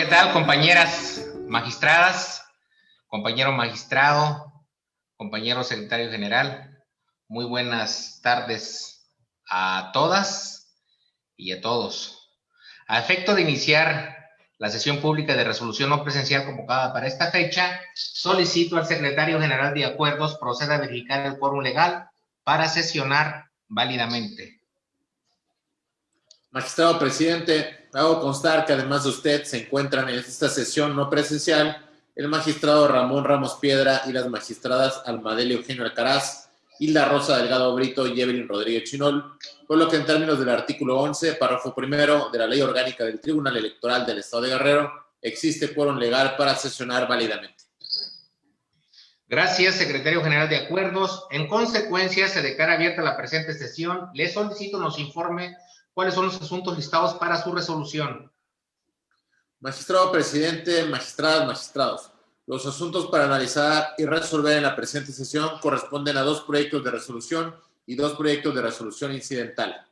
tal, compañeras magistradas, compañero magistrado, compañero secretario general? Muy buenas tardes a todas y a todos. A efecto de iniciar la sesión pública de resolución no presencial convocada para esta fecha, solicito al secretario general de acuerdos proceda a verificar el quórum legal para sesionar válidamente. Magistrado presidente, hago constar que además de usted se encuentran en esta sesión no presencial el magistrado Ramón Ramos Piedra y las magistradas Almadelia Eugenio Alcaraz, Hilda Rosa Delgado Brito y Evelyn Rodríguez Chinol, por lo que en términos del artículo 11, párrafo primero de la Ley Orgánica del Tribunal Electoral del Estado de Guerrero, existe quórum legal para sesionar válidamente. Gracias, secretario general de acuerdos. En consecuencia, se declara abierta la presente sesión. Le solicito nos informe cuáles son los asuntos listados para su resolución. Magistrado presidente, magistradas, magistrados. Los asuntos para analizar y resolver en la presente sesión corresponden a 2 proyectos de resolución y 2 proyectos de resolución incidental.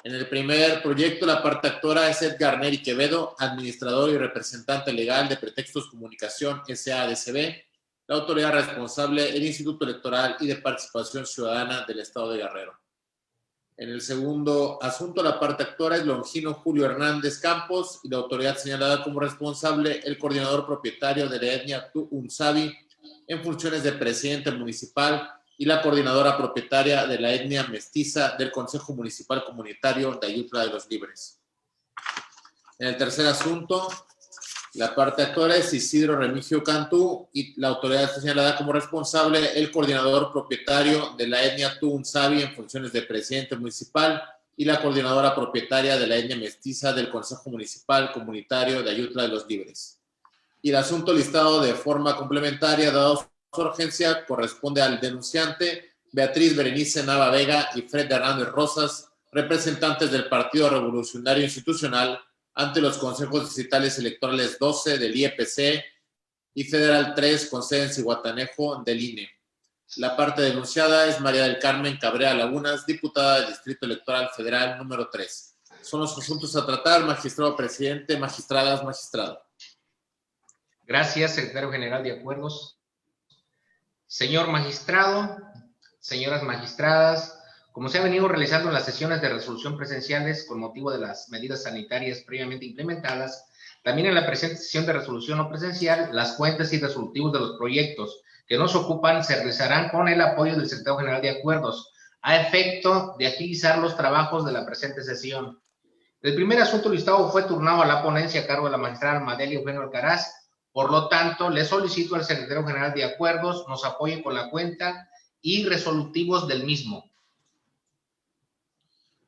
En el primer proyecto, la parte actora es Edgar Neri Quevedo, administrador y representante legal de Pretextos Comunicación S.A.D.C.B., la autoridad responsable, el Instituto Electoral y de Participación Ciudadana del Estado de Guerrero. En el segundo asunto, la parte actora es Longino Julio Hernández Campos y la autoridad señalada como responsable, el coordinador propietario de la etnia Tu'unzabi en funciones de presidente municipal y la coordinadora propietaria de la etnia mestiza del Consejo Municipal Comunitario de Ayutla de los Libres. En el tercer asunto, la parte actora es Isidro Remigio Cantú y la autoridad está señalada como responsable el coordinador propietario de la etnia Tu'unzabi en funciones de presidente municipal y la coordinadora propietaria de la etnia mestiza del Consejo Municipal Comunitario de Ayutla de los Libres. Y el asunto listado de forma complementaria, dado su urgencia, corresponde al denunciante Beatriz Berenice Nava Vega y Fred Hernández Rosas, representantes del Partido Revolucionario Institucional, ante los consejos distritales electorales 12 del IEPC y Federal 3 con sede en Zihuatanejo del INE. La parte denunciada es María del Carmen Cabrera Lagunas, diputada del Distrito Electoral Federal número 3. Son los asuntos a tratar, magistrado presidente, magistradas, magistrado. Gracias, secretario general de acuerdos. Señor magistrado, señoras magistradas, como se ha venido realizando en las sesiones de resolución presenciales con motivo de las medidas sanitarias previamente implementadas, también en la presente sesión de resolución no presencial, las cuentas y resolutivos de los proyectos que nos ocupan se realizarán con el apoyo del secretario general de acuerdos, a efecto de agilizar los trabajos de la presente sesión. El primer asunto listado fue turnado a la ponencia a cargo de la magistrada Almadelia Eugenio Alcaraz. Por lo tanto, le solicito al secretario general de acuerdos nos apoye con la cuenta y resolutivos del mismo.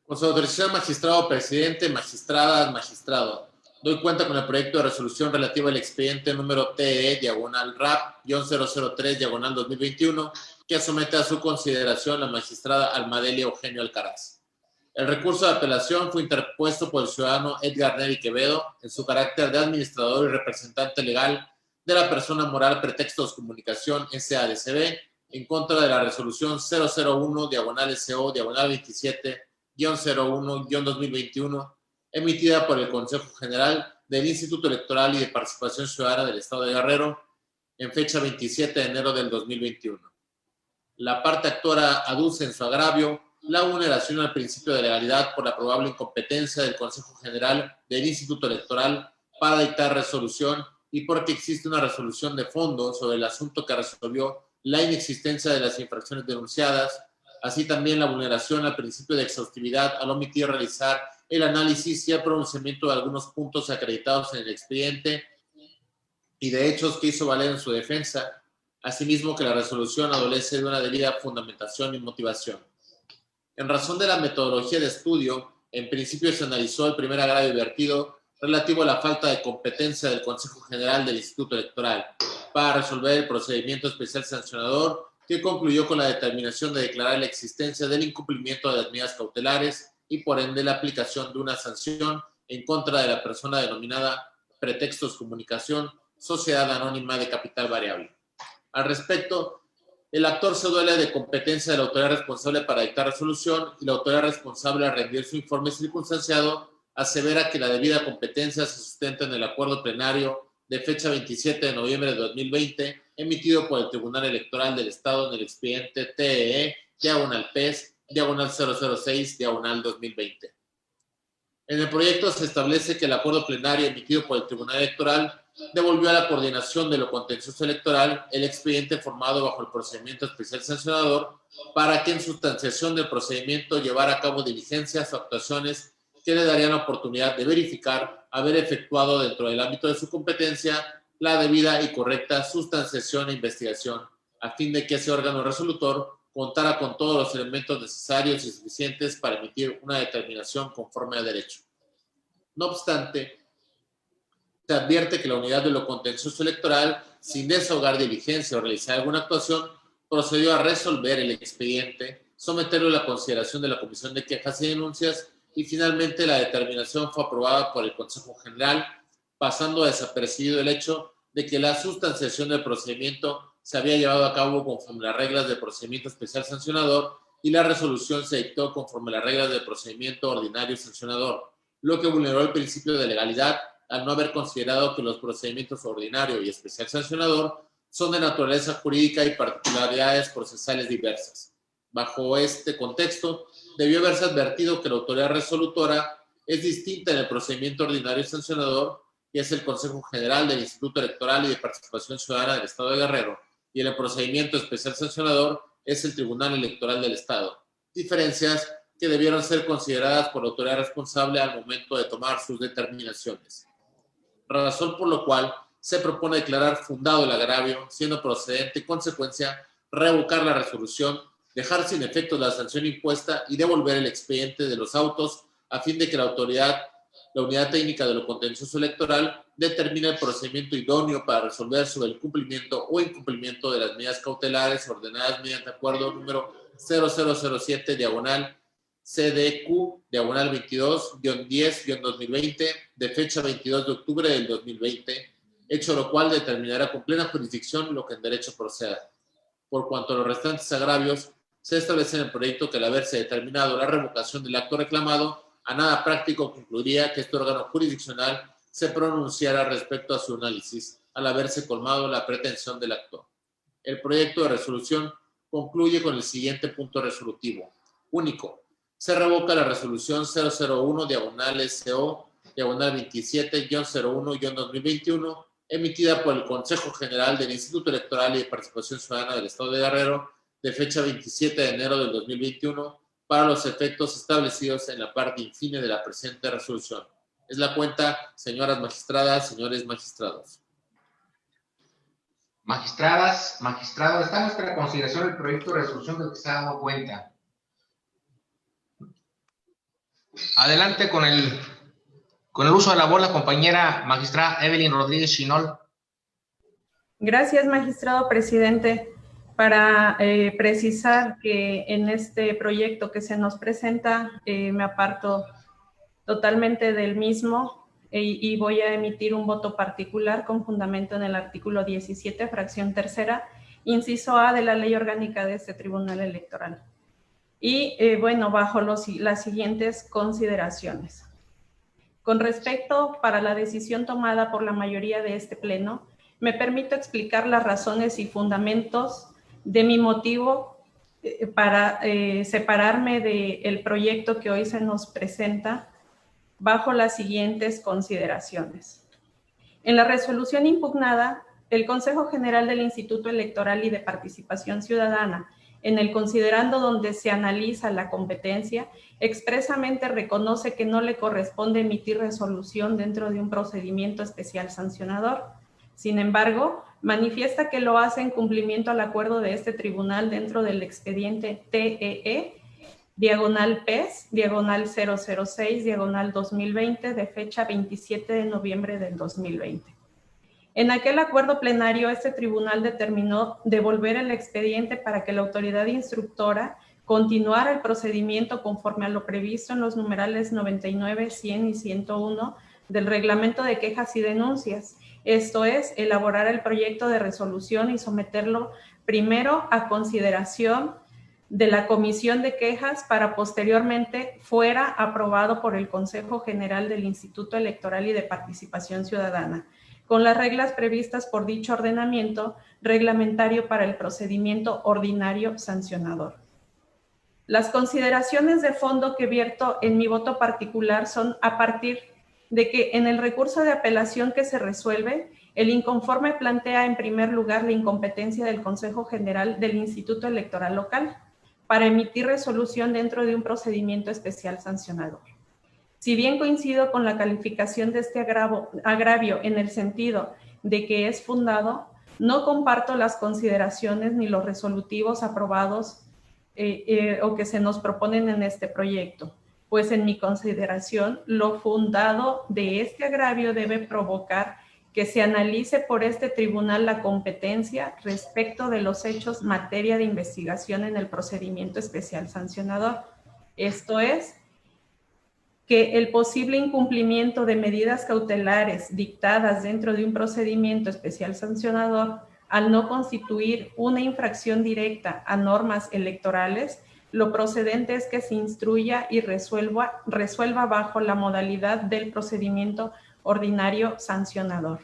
Con su autorización, magistrado presidente, magistradas, magistrado, doy cuenta con el proyecto de resolución relativo al expediente número TE/RAP-003/2021 que somete a su consideración la magistrada Almadelia Eugenio Alcaraz. El recurso de apelación fue interpuesto por el ciudadano Edgar Neri Quevedo en su carácter de administrador y representante legal de la persona moral Pretextos Comunicación S.A.D.C.B. en contra de la resolución 001/SO/27-01-2021 emitida por el Consejo General del Instituto Electoral y de Participación Ciudadana del Estado de Guerrero en fecha 27 de enero del 2021. La parte actora aduce en su agravio la vulneración al principio de legalidad por la probable incompetencia del Consejo General del Instituto Electoral para dictar resolución y porque existe una resolución de fondo sobre el asunto que resolvió la inexistencia de las infracciones denunciadas, así también la vulneración al principio de exhaustividad al omitir realizar el análisis y el pronunciamiento de algunos puntos acreditados en el expediente y de hechos que hizo valer en su defensa, asimismo que la resolución adolece de una debida fundamentación y motivación. En razón de la metodología de estudio, en principio se analizó el primer agravio vertido relativo a la falta de competencia del Consejo General del Instituto Electoral para resolver el procedimiento especial sancionador que concluyó con la determinación de declarar la existencia del incumplimiento de las medidas cautelares y por ende la aplicación de una sanción en contra de la persona denominada Pretextos Comunicación, Sociedad Anónima de Capital Variable. Al respecto, el actor se duele de competencia de la autoridad responsable para dictar resolución y la autoridad responsable a rendir su informe circunstanciado asevera que la debida competencia se sustenta en el acuerdo plenario de fecha 27 de noviembre de 2020, emitido por el Tribunal Electoral del Estado en el expediente TEE-PES, diagonal 006, diagonal 2020. En el proyecto se establece que el acuerdo plenario emitido por el Tribunal Electoral devolvió a la coordinación de lo contencioso electoral el expediente formado bajo el procedimiento especial sancionador para que en sustanciación del procedimiento llevara a cabo diligencias o actuaciones que le darían la oportunidad de verificar haber efectuado dentro del ámbito de su competencia la debida y correcta sustanciación e investigación, a fin de que ese órgano resolutor contara con todos los elementos necesarios y suficientes para emitir una determinación conforme a derecho. No obstante, se advierte que la unidad de lo contencioso electoral, sin desahogar diligencia o realizar alguna actuación, procedió a resolver el expediente, someterlo a la consideración de la Comisión de Quejas y Denuncias y finalmente la determinación fue aprobada por el Consejo General, pasando a desapercibido el hecho de que la sustanciación del procedimiento se había llevado a cabo conforme a las reglas del procedimiento especial sancionador y la resolución se dictó conforme a las reglas del procedimiento ordinario sancionador, lo que vulneró el principio de legalidad al no haber considerado que los procedimientos ordinario y especial sancionador son de naturaleza jurídica y particularidades procesales diversas. Bajo este contexto, debió haberse advertido que la autoridad resolutora es distinta en el procedimiento ordinario y sancionador, que es el Consejo General del Instituto Electoral y de Participación Ciudadana del Estado de Guerrero, y en el procedimiento especial sancionador es el Tribunal Electoral del Estado. Diferencias que debieron ser consideradas por la autoridad responsable al momento de tomar sus determinaciones. Razón por la cual se propone declarar fundado el agravio, siendo procedente en consecuencia revocar la resolución, dejar sin efecto la sanción impuesta y devolver el expediente de los autos a fin de que la unidad técnica de lo contencioso electoral determine el procedimiento idóneo para resolver sobre el cumplimiento o incumplimiento de las medidas cautelares ordenadas mediante acuerdo número 0007 diagonal CDQ diagonal 22-10-2020 de fecha 22 de octubre del 2020, hecho lo cual determinará con plena jurisdicción lo que en derecho proceda. Por cuanto a los restantes agravios, se establece en el proyecto que al haberse determinado la revocación del acto reclamado, a nada práctico concluiría que este órgano jurisdiccional se pronunciara respecto a su análisis, al haberse colmado la pretensión del actor. El proyecto de resolución concluye con el siguiente punto resolutivo. Único. Se revoca la resolución 001 diagonal SO diagonal 27-01-2021 emitida por el Consejo General del Instituto Electoral y de Participación Ciudadana del Estado de Guerrero de fecha 27 de enero del 2021 para los efectos establecidos en la parte infine de la presente resolución. Es la cuenta, señoras magistradas, señores magistrados. Magistradas, magistrados, está a nuestra consideración el proyecto de resolución del que se ha dado cuenta. Adelante con el uso de la voz, la compañera magistrada Evelyn Rodríguez Chinol. Gracias, magistrado presidente. Para precisar que en este proyecto que se nos presenta, me aparto totalmente del mismo y voy a emitir un voto particular con fundamento en el artículo 17, fracción tercera, inciso A de la Ley Orgánica de este Tribunal Electoral. Y bueno, bajo las siguientes consideraciones. Con respecto para la decisión tomada por la mayoría de este pleno, me permito explicar las razones y fundamentos de mi motivo para separarme del proyecto que hoy se nos presenta bajo las siguientes consideraciones. En la resolución impugnada, el Consejo General del Instituto Electoral y de Participación Ciudadana, en el considerando donde se analiza la competencia, expresamente reconoce que no le corresponde emitir resolución dentro de un procedimiento especial sancionador. Sin embargo, manifiesta que lo hace en cumplimiento al acuerdo de este tribunal dentro del expediente TEE, diagonal PES, diagonal 006, diagonal 2020, de fecha 27 de noviembre del 2020. En aquel acuerdo plenario, este tribunal determinó devolver el expediente para que la autoridad instructora continuara el procedimiento conforme a lo previsto en los numerales 99, 100 y 101 del Reglamento de Quejas y Denuncias. Esto es, elaborar el proyecto de resolución y someterlo primero a consideración de la Comisión de Quejas para posteriormente fuera aprobado por el Consejo General del Instituto Electoral y de Participación Ciudadana, con las reglas previstas por dicho ordenamiento reglamentario para el procedimiento ordinario sancionador. Las consideraciones de fondo que vierto en mi voto particular son a partir de que en el recurso de apelación que se resuelve, el inconforme plantea en primer lugar la incompetencia del Consejo General del Instituto Electoral Local para emitir resolución dentro de un procedimiento especial sancionador. Si bien coincido con la calificación de este agravio en el sentido de que es fundado, no comparto las consideraciones ni los resolutivos aprobados o que se nos proponen en este proyecto, pues en mi consideración, lo fundado de este agravio debe provocar que se analice por este tribunal la competencia respecto de los hechos materia de investigación en el procedimiento especial sancionador. Esto es, que el posible incumplimiento de medidas cautelares dictadas dentro de un procedimiento especial sancionador, al no constituir una infracción directa a normas electorales, lo procedente es que se instruya y resuelva bajo la modalidad del procedimiento ordinario sancionador.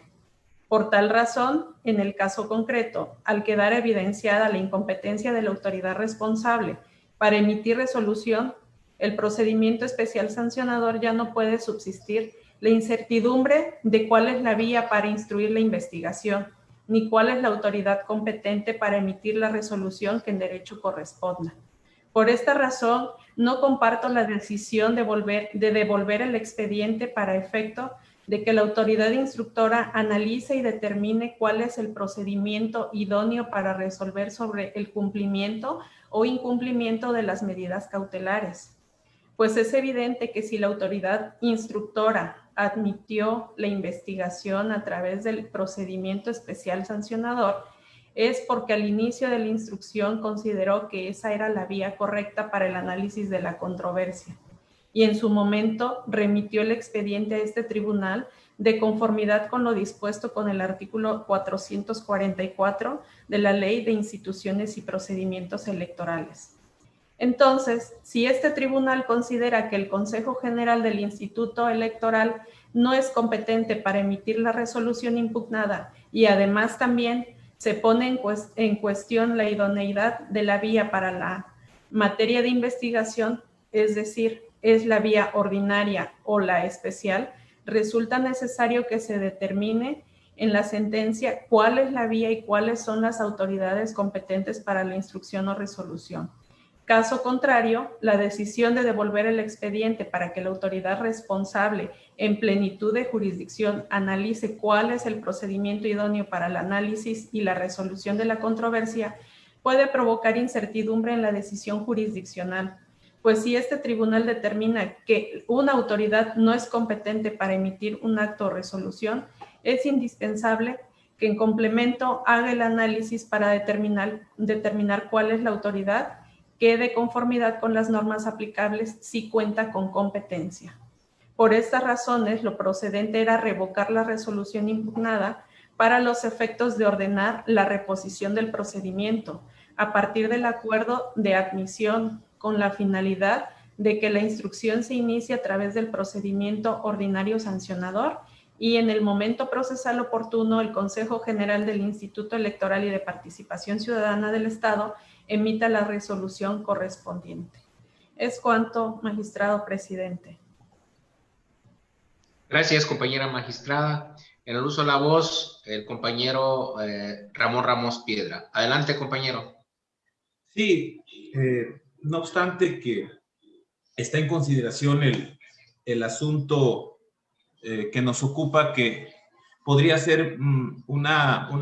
Por tal razón, en el caso concreto, al quedar evidenciada la incompetencia de la autoridad responsable para emitir resolución, el procedimiento especial sancionador ya no puede subsistir la incertidumbre de cuál es la vía para instruir la investigación, ni cuál es la autoridad competente para emitir la resolución que en derecho corresponda. Por esta razón, no comparto la decisión de devolver el expediente para efecto de que la autoridad instructora analice y determine cuál es el procedimiento idóneo para resolver sobre el cumplimiento o incumplimiento de las medidas cautelares. Pues es evidente que si la autoridad instructora admitió la investigación a través del procedimiento especial sancionador, es porque al inicio de la instrucción consideró que esa era la vía correcta para el análisis de la controversia y en su momento remitió el expediente a este tribunal de conformidad con lo dispuesto con el artículo 444 de la Ley de Instituciones y Procedimientos Electorales. Entonces, si este tribunal considera que el Consejo General del Instituto Electoral no es competente para emitir la resolución impugnada y además también se pone en cuestión la idoneidad de la vía para la materia de investigación, es decir, es la vía ordinaria o la especial, resulta necesario que se determine en la sentencia cuál es la vía y cuáles son las autoridades competentes para la instrucción o resolución. Caso contrario, la decisión de devolver el expediente para que la autoridad responsable en plenitud de jurisdicción analice cuál es el procedimiento idóneo para el análisis y la resolución de la controversia puede provocar incertidumbre en la decisión jurisdiccional, pues si este tribunal determina que una autoridad no es competente para emitir un acto o resolución, es indispensable que en complemento haga el análisis para determinar cuál es la autoridad que de conformidad con las normas aplicables si cuenta con competencia. Por estas razones, lo procedente era revocar la resolución impugnada para los efectos de ordenar la reposición del procedimiento a partir del acuerdo de admisión con la finalidad de que la instrucción se inicie a través del procedimiento ordinario sancionador y en el momento procesal oportuno el Consejo General del Instituto Electoral y de Participación Ciudadana del Estado emita la resolución correspondiente. Es cuanto, magistrado presidente. Gracias, compañera magistrada. En el uso de la voz, el compañero Ramón Ramos Piedra. Adelante, compañero. Sí, no obstante que está en consideración el asunto que nos ocupa, que podría ser un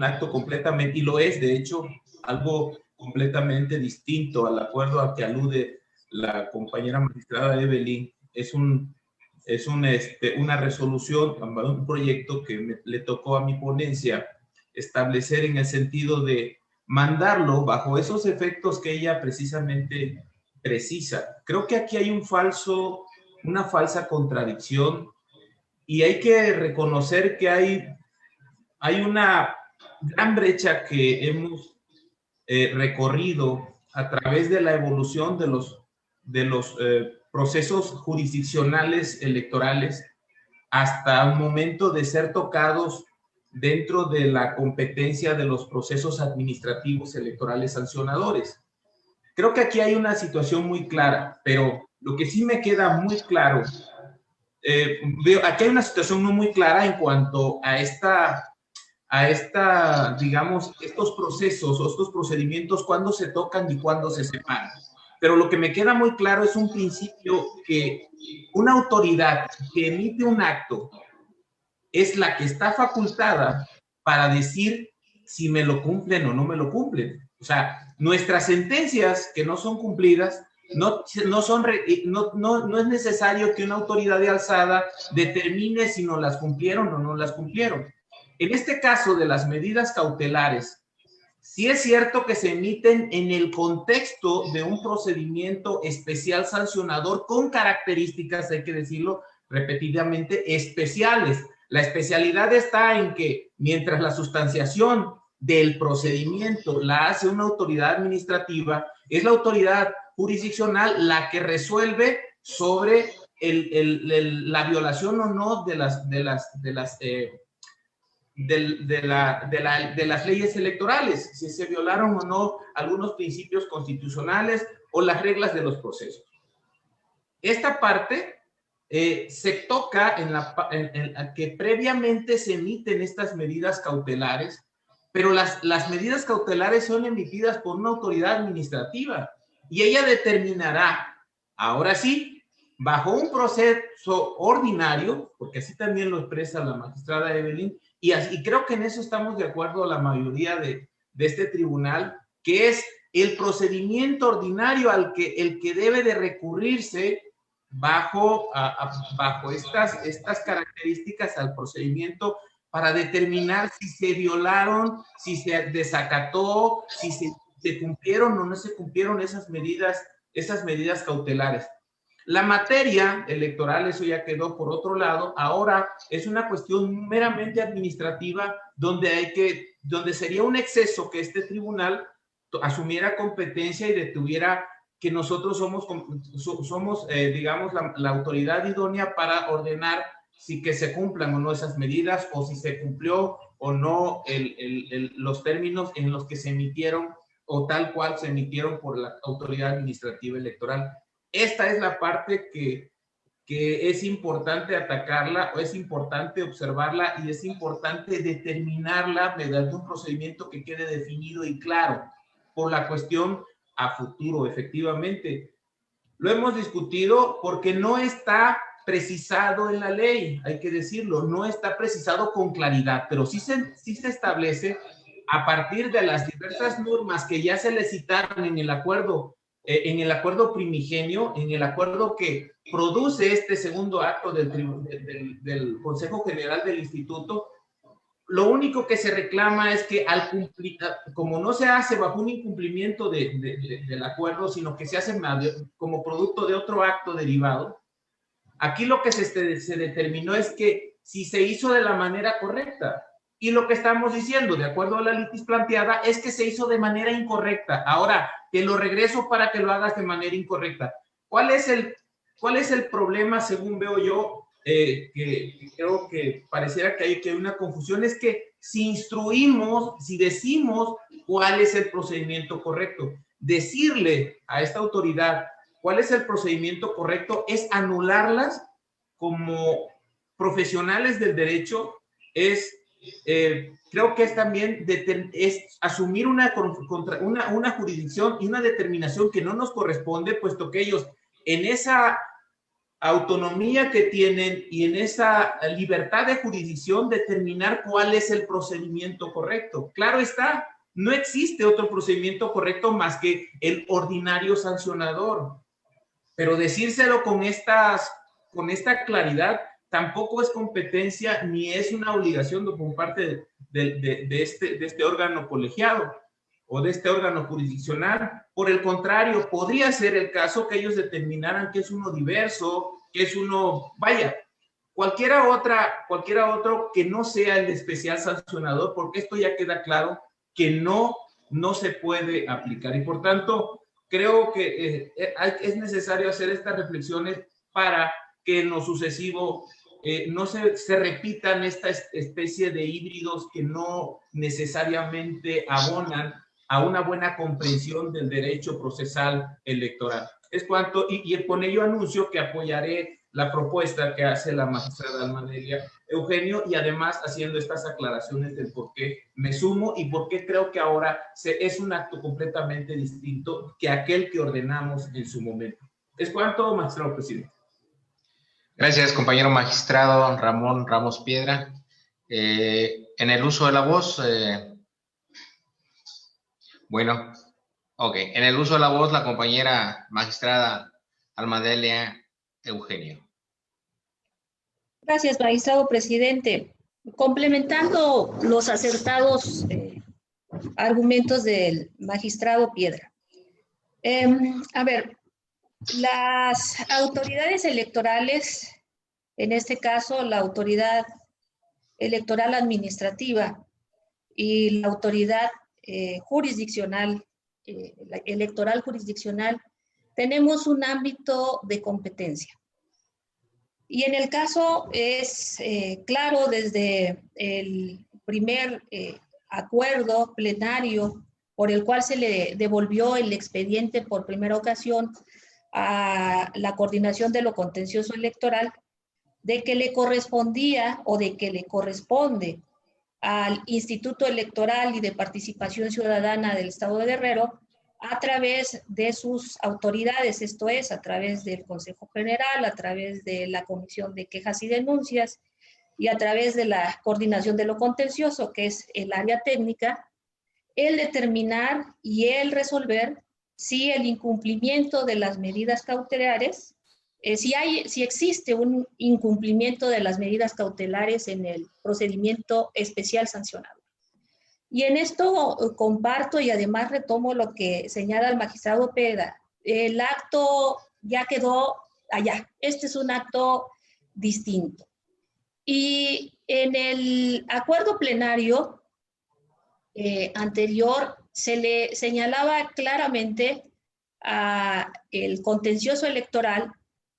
acto completamente, y lo es, de hecho, algo completamente distinto al acuerdo a que alude la compañera magistrada Evelyn. Es una resolución, un proyecto que le tocó a mi ponencia establecer en el sentido de mandarlo bajo esos efectos que ella precisamente precisa. Creo que aquí hay una falsa contradicción y hay que reconocer que hay una gran brecha que hemos recorrido a través de la evolución de los procesos jurisdiccionales electorales hasta el momento de ser tocados dentro de la competencia de los procesos administrativos electorales sancionadores. Creo que aquí hay una situación muy clara, pero lo que sí me queda muy claro, aquí hay una situación no muy clara en cuanto a digamos, estos procesos o estos procedimientos, cuándo se tocan y cuándo se separan. Pero lo que me queda muy claro es un principio que una autoridad que emite un acto es la que está facultada para decir si me lo cumplen o no me lo cumplen. O sea, nuestras sentencias que no son cumplidas, no es necesario que una autoridad de alzada determine si nos las cumplieron o no las cumplieron. En este caso de las medidas cautelares, sí es cierto que se emiten en el contexto de un procedimiento especial sancionador con características, hay que decirlo repetidamente, especiales. La especialidad está en que mientras la sustanciación del procedimiento la hace una autoridad administrativa, es la autoridad jurisdiccional la que resuelve sobre la violación o no de las leyes electorales, si se violaron o no algunos principios constitucionales o las reglas de los procesos. Esta parte se toca en que previamente se emiten estas medidas cautelares, pero las medidas cautelares son emitidas por una autoridad administrativa y ella determinará, ahora sí, bajo un proceso ordinario, porque así también lo expresa la magistrada Evelyn, y creo que en eso estamos de acuerdo la mayoría de este tribunal, que es el procedimiento ordinario el que debe de recurrirse bajo estas características al procedimiento para determinar si se violaron, si se desacató, si se cumplieron o no se cumplieron esas medidas cautelares. La materia electoral, eso ya quedó por otro lado, ahora es una cuestión meramente administrativa donde sería un exceso que este tribunal asumiera competencia y detuviera que nosotros somos digamos, la autoridad idónea para ordenar si que se cumplan o no esas medidas o si se cumplió o no los términos en los que se emitieron o tal cual se emitieron por la autoridad administrativa electoral. Esta es la parte que es importante atacarla, o es importante observarla y es importante determinarla mediante un procedimiento que quede definido y claro por la cuestión a futuro, efectivamente. Lo hemos discutido porque no está precisado en la ley, hay que decirlo, no está precisado con claridad, pero sí se establece a partir de las diversas normas que ya se le citaron en el acuerdo primigenio, en el acuerdo que produce este segundo acto del Consejo General del Instituto. Lo único que se reclama es que al cumplir, como no se hace bajo un incumplimiento del acuerdo, sino que se hace como producto de otro acto derivado, aquí lo que se determinó es que si se hizo de la manera correcta. Y lo que estamos diciendo, de acuerdo a la litis planteada, es que se hizo de manera incorrecta. Ahora, te lo regreso para que lo hagas de manera incorrecta. ¿Cuál es el problema, según veo yo? Que creo que pareciera que hay una confusión, es que si decimos cuál es el procedimiento correcto, decirle a esta autoridad cuál es el procedimiento correcto es anularlas como profesionales del derecho, creo que es también es asumir una jurisdicción y una determinación que no nos corresponde, puesto que ellos en esa autonomía que tienen y en esa libertad de jurisdicción determinar cuál es el procedimiento correcto. Claro está, no existe otro procedimiento correcto más que el ordinario sancionador, pero decírselo con esta claridad tampoco es competencia ni es una obligación por parte de este órgano colegiado o de este órgano jurisdiccional. Por el contrario, podría ser el caso que ellos determinaran que es uno diverso, que es uno, cualquiera otro que no sea el de especial sancionador, porque esto ya queda claro que no se puede aplicar. Y por tanto, creo que es necesario hacer estas reflexiones para que en lo sucesivo no se repitan esta especie de híbridos que no necesariamente abonan a una buena comprensión del derecho procesal electoral. Es cuanto, y con ello anuncio que apoyaré la propuesta que hace la magistrada Almadelia Eugenio, y además haciendo estas aclaraciones del por qué me sumo y por qué creo que ahora es un acto completamente distinto que aquel que ordenamos en su momento. Es cuanto, magistrado presidente. Gracias, compañero magistrado Ramón Ramos Piedra. En el uso de la voz, bueno, ok. En el uso de la voz, la compañera magistrada Almadelia Eugenio. Gracias, magistrado presidente. Complementando los acertados argumentos del magistrado Piedra. A ver, las autoridades electorales, en este caso la autoridad electoral administrativa y la autoridad jurisdiccional, electoral jurisdiccional, tenemos un ámbito de competencia. Y en el caso es claro desde el primer acuerdo plenario por el cual se le devolvió el expediente por primera ocasión a la Coordinación de lo Contencioso Electoral, de que le correspondía o de que le corresponde al Instituto Electoral y de Participación Ciudadana del Estado de Guerrero a través de sus autoridades, esto es, a través del Consejo General, a través de la Comisión de Quejas y Denuncias y a través de la Coordinación de lo Contencioso, que es el área técnica, el determinar y el resolver si el incumplimiento de las medidas cautelares, si existe un incumplimiento de las medidas cautelares en el procedimiento especial sancionado. Y en esto comparto y además retomo lo que señala el magistrado Piedra. El acto ya quedó allá. Este es un acto distinto. Y en el acuerdo plenario anterior se le señalaba claramente al contencioso electoral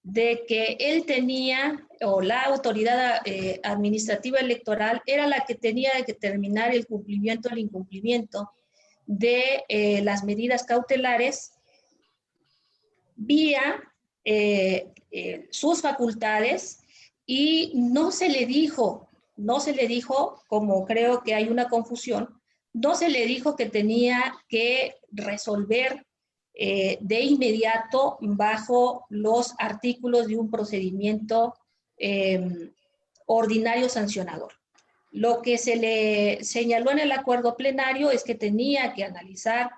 de que él tenía, o la autoridad administrativa electoral era la que tenía que determinar el cumplimiento o el incumplimiento de las medidas cautelares vía sus facultades, y no se le dijo, como creo que hay una confusión, no se le dijo que tenía que resolver de inmediato bajo los artículos de un procedimiento ordinario sancionador. Lo que se le señaló en el acuerdo plenario es que tenía que analizar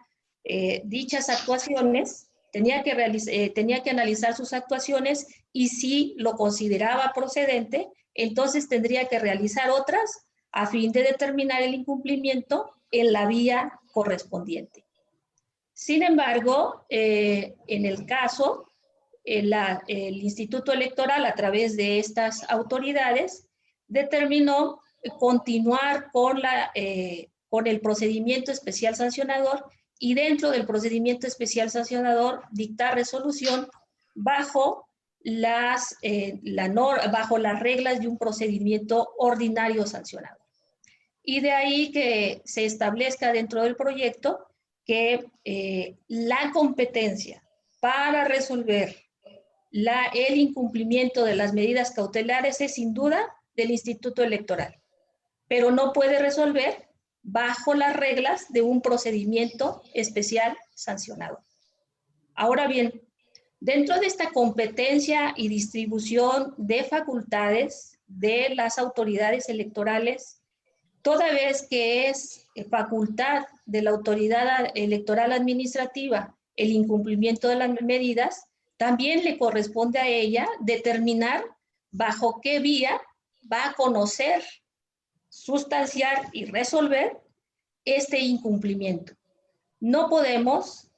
dichas actuaciones, tenía que analizar sus actuaciones, y si lo consideraba procedente, entonces tendría que realizar otras a fin de determinar el incumplimiento en la vía correspondiente. Sin embargo, en el caso, el Instituto Electoral, a través de estas autoridades, determinó continuar con el procedimiento especial sancionador, y dentro del procedimiento especial sancionador dictar resolución bajo las reglas de un procedimiento ordinario sancionador. Y de ahí que se establezca dentro del proyecto que la competencia para resolver el incumplimiento de las medidas cautelares es sin duda del Instituto Electoral, pero no puede resolver bajo las reglas de un procedimiento especial sancionado. Ahora bien, dentro de esta competencia y distribución de facultades de las autoridades electorales, toda vez que es facultad de la autoridad electoral administrativa el incumplimiento de las medidas, también le corresponde a ella determinar bajo qué vía va a conocer, sustanciar y resolver este incumplimiento. No podemos,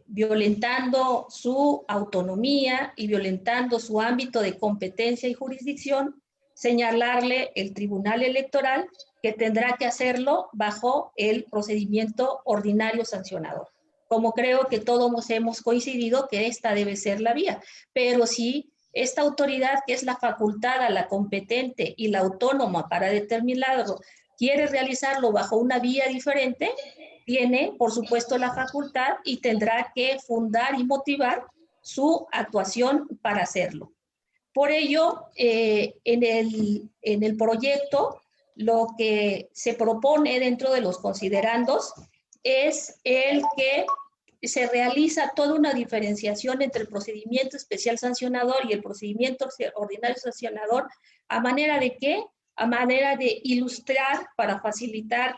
violentando su autonomía y violentando su ámbito de competencia y jurisdicción, señalarle el Tribunal Electoral que tendrá que hacerlo bajo el procedimiento ordinario sancionador. como creo que todos hemos coincidido que esta debe ser la vía. Pero si esta autoridad, que es la facultada, la competente y la autónoma para determinarlo, quiere realizarlo bajo una vía diferente, tiene, por supuesto, la facultad y tendrá que fundar y motivar su actuación para hacerlo. Por ello, en el proyecto, lo que se propone dentro de los considerandos es el que se realiza toda una diferenciación entre el procedimiento especial sancionador y el procedimiento ordinario sancionador, ¿a manera de qué? A manera de ilustrar, para facilitar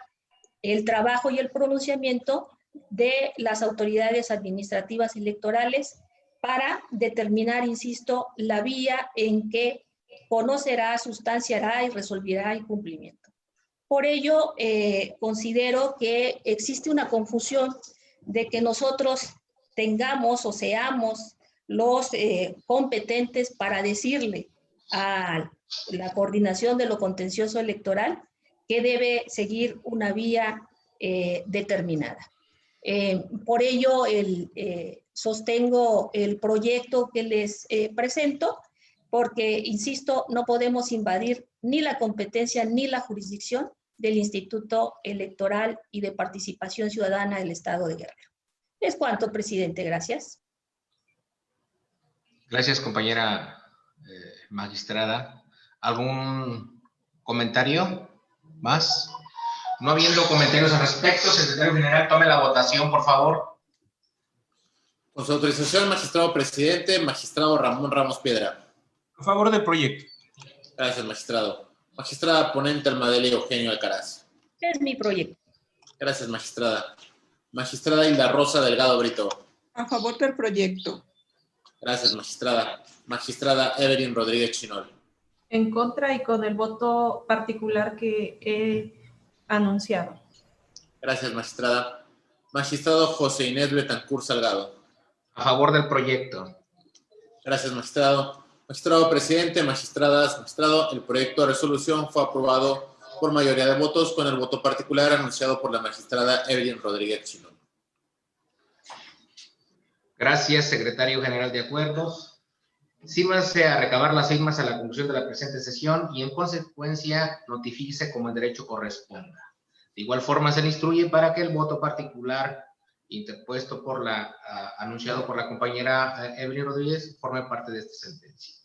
el trabajo y el pronunciamiento de las autoridades administrativas electorales para determinar, insisto, la vía en que conocerá, sustanciará y resolverá el cumplimiento. Por ello, considero que existe una confusión de que nosotros tengamos o seamos los competentes para decirle a la coordinación de lo contencioso electoral que debe seguir una vía determinada. Por ello, sostengo el proyecto que les presento, porque, insisto, no podemos invadir ni la competencia ni la jurisdicción del Instituto Electoral y de Participación Ciudadana del Estado de Guerrero. Es cuanto, presidente. Gracias. Gracias, compañera magistrada. ¿Algún comentario más? No habiendo comentarios al respecto, secretario general, tome la votación, por favor. Con su autorización, magistrado presidente, magistrado Ramón Ramos Piedra. A favor del proyecto. Gracias, magistrado. Magistrada ponente Almadelia Eugenio Alcaraz. Es mi proyecto. Gracias, magistrada. Magistrada Hilda Rosa Delgado Brito. A favor del proyecto. Gracias, magistrada. Magistrada Evelyn Rodríguez Chinol. En contra y con el voto particular que he anunciado. Gracias, magistrada. Magistrado José Inés Betancur Salgado. A favor del proyecto. Gracias, magistrado. Magistrado presidente, magistradas, magistrado, el proyecto de resolución fue aprobado por mayoría de votos con el voto particular anunciado por la magistrada Evelyn Rodríguez Chinol. Gracias, secretario general de acuerdos. Sírvase a recabar las firmas a la conclusión de la presente sesión y en consecuencia notifíquese como el derecho corresponda. De igual forma se le instruye para que el voto particular interpuesto anunciado por la compañera Evelyn Rodríguez forme parte de esta sentencia.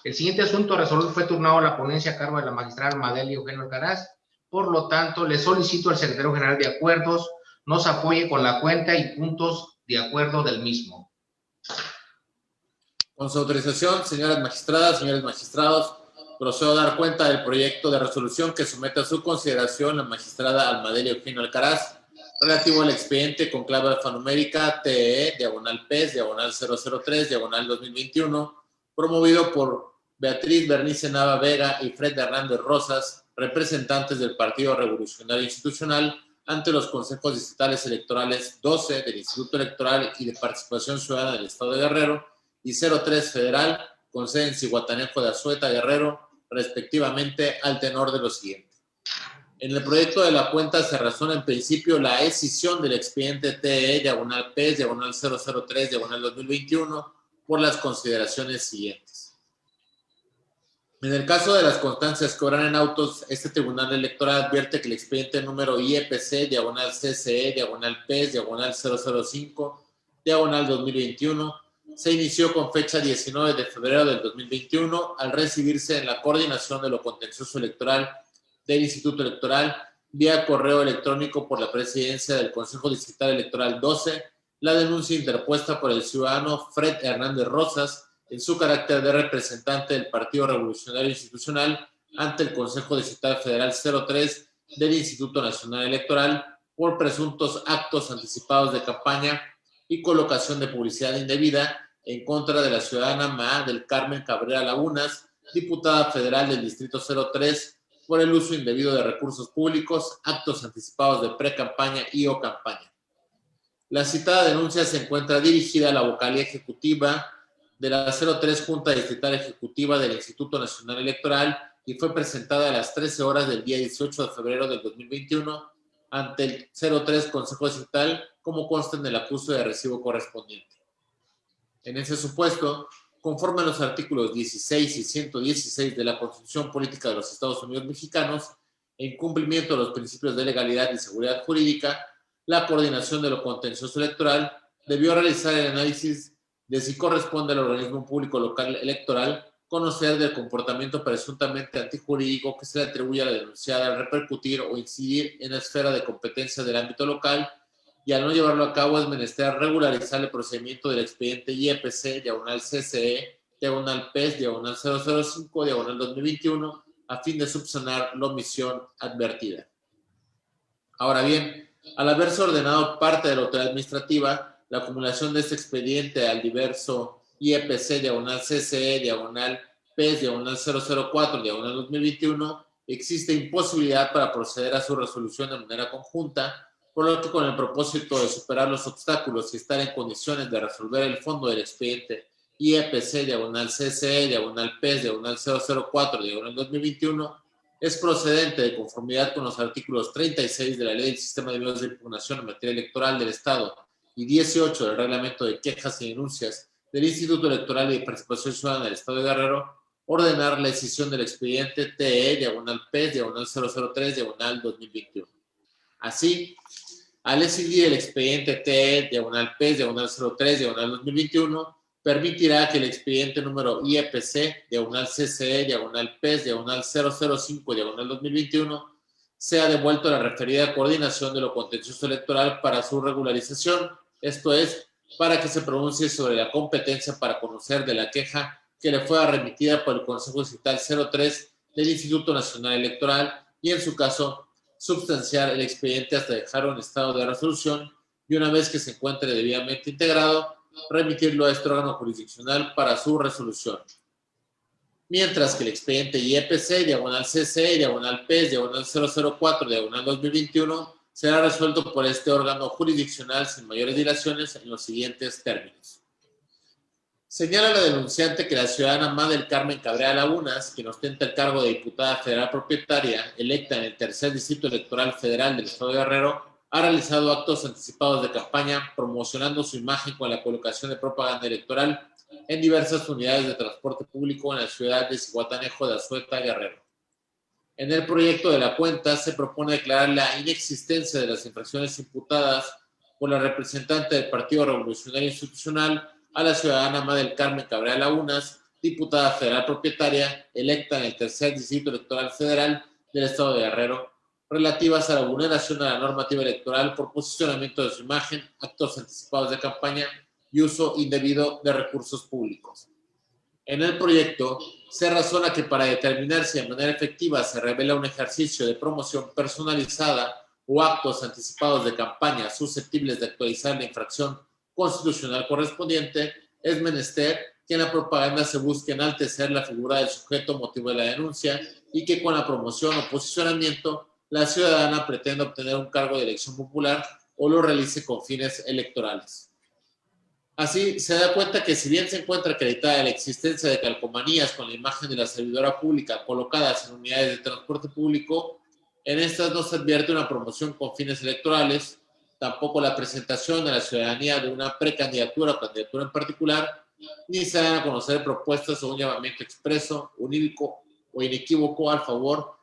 El siguiente asunto a resolver fue turnado a la ponencia a cargo de la magistrada Almadelia Eugenio Alcaraz. Por lo tanto, le solicito al secretario general de acuerdos nos apoye con la cuenta y puntos de acuerdo del mismo. Con su autorización, señoras magistradas, señores magistrados, procedo a dar cuenta del proyecto de resolución que somete a su consideración la magistrada Almadelia Eugenio Alcaraz, relativo al expediente con clave alfanumérica TE/PES/003/2021, promovido por Beatriz Bernice Nava Vega y Fred Hernández Rosas, representantes del Partido Revolucionario Institucional, ante los consejos distritales electorales 12 del Instituto Electoral y de Participación Ciudadana del Estado de Guerrero y 03 Federal, con sede en Zihuatanejo de Azueta, Guerrero, respectivamente, al tenor de lo siguiente. En el proyecto de la cuenta se razona en principio la escisión del expediente TE/PES/003/2021 por las consideraciones siguientes. En el caso de las constancias que obran en autos, este tribunal electoral advierte que el expediente número IEPC/CCE/PES/005/2021 se inició con fecha 19 de febrero del 2021 al recibirse en la coordinación de lo contencioso electoral del Instituto Electoral vía correo electrónico por la presidencia del Consejo Distrital Electoral 12, la denuncia interpuesta por el ciudadano Fred Hernández Rosas en su carácter de representante del Partido Revolucionario Institucional ante el Consejo Distrital Federal 03 del Instituto Nacional Electoral por presuntos actos anticipados de campaña y colocación de publicidad indebida en contra de la ciudadana Maa del Carmen Cabrera Lagunas, diputada federal del Distrito 03, por el uso indebido de recursos públicos, actos anticipados de pre-campaña y o campaña. La citada denuncia se encuentra dirigida a la vocalía ejecutiva de la 03 Junta Distrital Ejecutiva del Instituto Nacional Electoral y fue presentada a las 13 horas del día 18 de febrero del 2021 ante el 03 Consejo Distrital como consta en el acuso de recibo correspondiente. En ese supuesto, conforme a los artículos 16 y 116 de la Constitución Política de los Estados Unidos Mexicanos, en cumplimiento de los principios de legalidad y seguridad jurídica, la coordinación de lo contencioso electoral debió realizar el análisis de si corresponde al organismo público local electoral conocer del comportamiento presuntamente antijurídico que se le atribuye a la denunciada al repercutir o incidir en la esfera de competencia del ámbito local, y al no llevarlo a cabo es menester regularizar el procedimiento del expediente IEPC, /CCE, /PES, /005, /2021, a fin de subsanar la omisión advertida. Ahora bien, al haberse ordenado parte de la autoridad administrativa, la acumulación de este expediente al diverso IEPC, /CCE, /PES, /004, /2021, existe imposibilidad para proceder a su resolución de manera conjunta, por lo que con el propósito de superar los obstáculos y estar en condiciones de resolver el fondo del expediente IEPC, /CCE, /PES, /004, /2021, es procedente, de conformidad con los artículos 36 de la Ley del Sistema de Medios de Impugnación en materia electoral del Estado y 18 del Reglamento de Quejas y Denuncias del Instituto Electoral y de Participación Ciudadana del Estado de Guerrero, ordenar la escisión del expediente TE,/PES, /003, /2021. Así, al escindir el expediente TE, /PES, /03, /2021, permitirá que el expediente número IEPC, /CCE, /PES, /005, /2021, sea devuelto a la referida coordinación de lo contencioso electoral para su regularización, esto es, para que se pronuncie sobre la competencia para conocer de la queja que le fue remitida por el Consejo Distrital 03 del Instituto Nacional Electoral y, en su caso, substanciar el expediente hasta dejarlo en estado de resolución y, una vez que se encuentre debidamente integrado, remitirlo a este órgano jurisdiccional para su resolución. Mientras que el expediente IEPC, /CCE, /PES, /004, /2021, será resuelto por este órgano jurisdiccional sin mayores dilaciones en los siguientes términos. Señala la denunciante que la ciudadana Má del Carmen Cabrera Lagunas, quien ostenta el cargo de diputada federal propietaria electa en el tercer distrito electoral federal del Estado de Guerrero, ha realizado actos anticipados de campaña promocionando su imagen con la colocación de propaganda electoral en diversas unidades de transporte público en la ciudad de Zihuatanejo de Azueta, Guerrero. En el proyecto de la cuenta se propone declarar la inexistencia de las infracciones imputadas por la representante del Partido Revolucionario Institucional a la ciudadana Má del Carmen Cabrera Lagunas, diputada federal propietaria electa en el tercer distrito electoral federal del Estado de Guerrero, relativas a la vulneración de la normativa electoral por posicionamiento de su imagen, actos anticipados de campaña y uso indebido de recursos públicos. En el proyecto se razona que para determinar si de manera efectiva se revela un ejercicio de promoción personalizada o actos anticipados de campaña susceptibles de actualizar la infracción constitucional correspondiente, es menester que en la propaganda se busque enaltecer la figura del sujeto motivo de la denuncia y que con la promoción o posicionamiento la ciudadana pretenda obtener un cargo de elección popular o lo realice con fines electorales. Así, se da cuenta que si bien se encuentra acreditada la existencia de calcomanías con la imagen de la servidora pública colocadas en unidades de transporte público, en estas no se advierte una promoción con fines electorales, tampoco la presentación a la ciudadanía de una precandidatura o candidatura en particular, ni se dan a conocer propuestas o un llamamiento expreso, unívoco o inequívoco al favor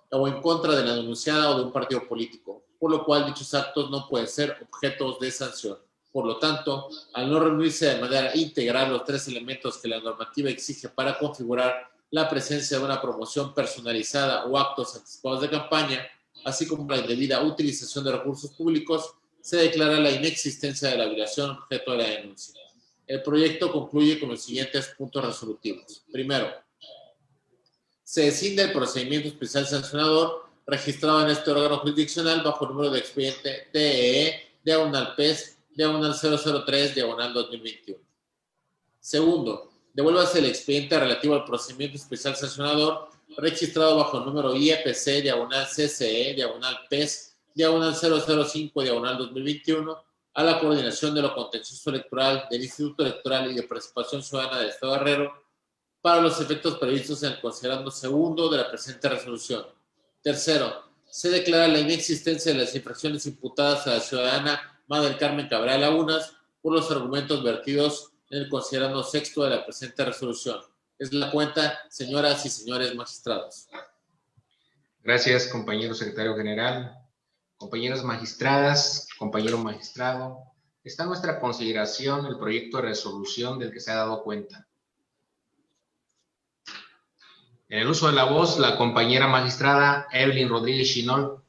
o en contra de la denunciada o de un partido político, por lo cual dichos actos no pueden ser objetos de sanción. Por lo tanto, al no reunirse de manera integral los tres elementos que la normativa exige para configurar la presencia de una promoción personalizada o actos anticipados de campaña, así como la indebida utilización de recursos públicos, se declara la inexistencia de la violación objeto de la denuncia. El proyecto concluye con los siguientes puntos resolutivos. Primero, se escinde el procedimiento especial sancionador registrado en este órgano jurisdiccional bajo el número de expediente TEE/PES /003/2021. Segundo, devuélvase el expediente relativo al procedimiento especial sancionador registrado bajo el número IEPC/CCE/PES /005/2021 a la coordinación de lo contencioso electoral del Instituto Electoral y de Participación Ciudadana del Estado de Guerrero para los efectos previstos en el considerando segundo de la presente resolución. Tercero, se declara la inexistencia de las infracciones imputadas a la ciudadana Mara del Carmen Cabral Lagunas, por los argumentos vertidos en el considerando sexto de la presente resolución. Es la cuenta, señoras y señores magistrados. Gracias, compañero secretario general. Compañeras magistradas, compañero magistrado, está a nuestra consideración el proyecto de resolución del que se ha dado cuenta. En el uso de la voz, la compañera magistrada Evelyn Rodríguez Chinol.